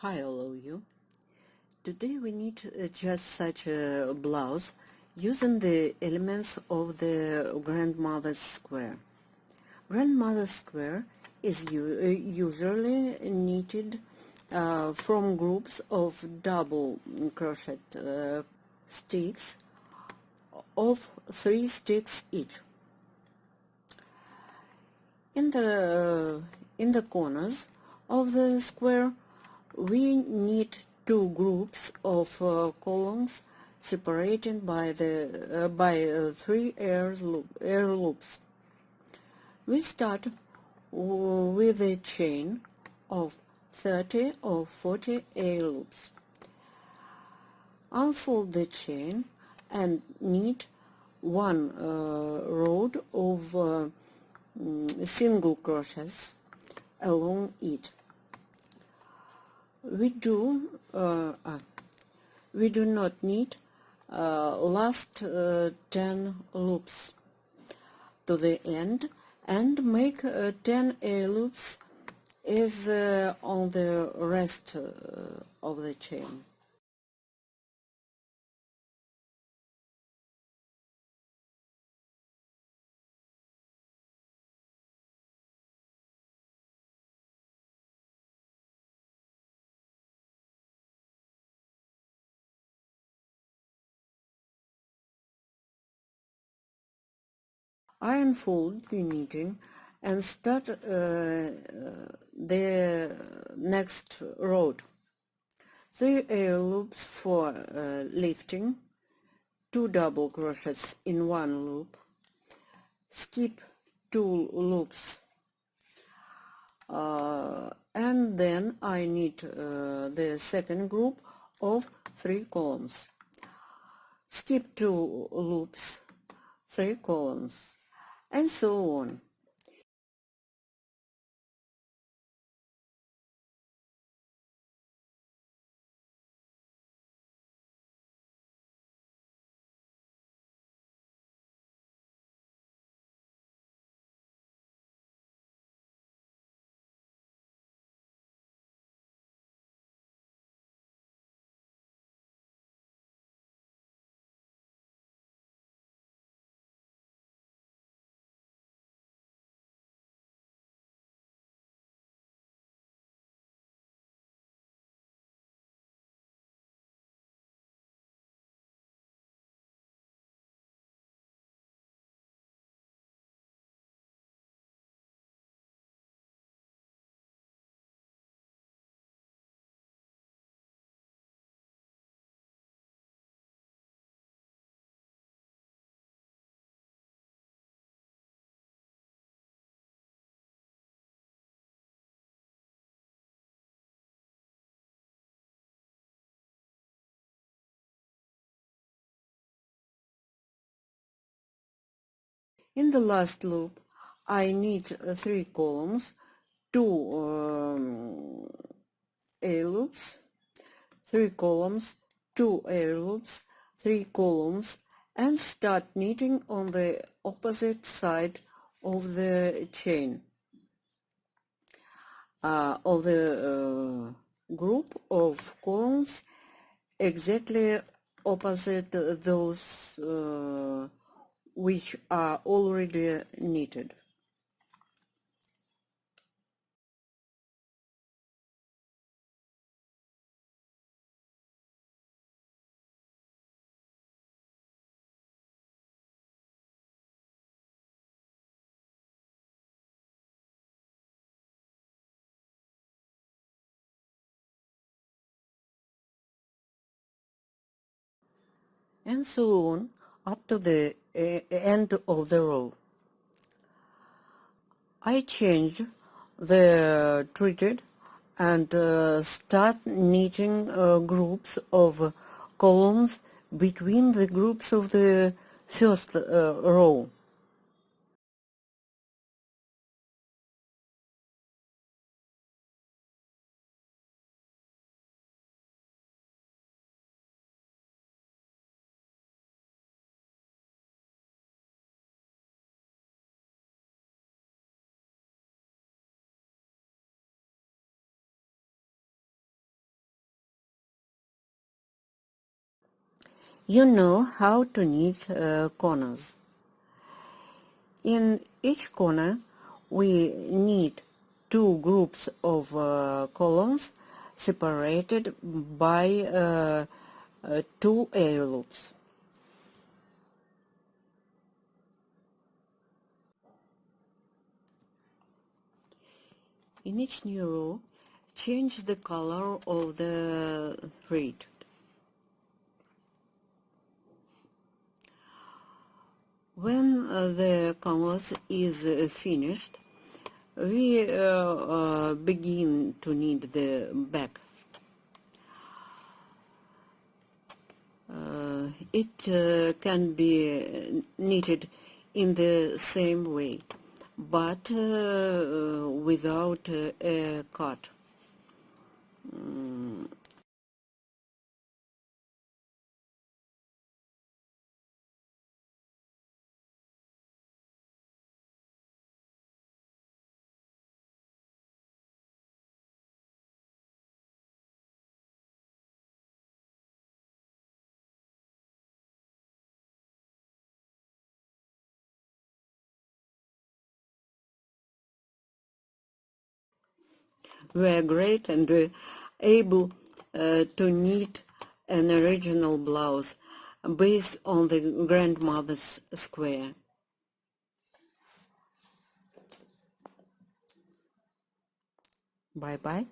Hi, all of you. Today we need just such a blouse using the elements of the grandmother's square. Grandmother's square is usually knitted from groups of double crochet sticks of 3 sticks each. In the corners of the square we need two groups of columns separated by three air loops. We start with a chain of 30 or 40 air loops. Unfold the chain and knit one row of single crochets along it. We do not need last 10 loops to the end and make 10 loops as on the rest of the chain. I unfold the knitting and start the next row. 3 loops for lifting, 2 double crochets in one loop, skip 2 loops, and then I knit the second group of 3 columns. Skip 2 loops, 3 columns, and so on. In the last loop, I knit 3 columns, 2 air loops, 3 columns, 2 air loops, 3 columns, and start knitting on the opposite side of the chain of the group of columns exactly opposite those which are already knitted. And so on up to the end of the row. I change the treated and start knitting groups of columns between the groups of the first row. You know how to knit corners. In each corner we knit two groups of columns separated by two air loops. In each new row, change the color of the thread. When the canvas is finished, we begin to knit the back. It can be knitted in the same way, but without a cut. Were great and able to knit an original blouse based on the grandmother's square. Bye bye.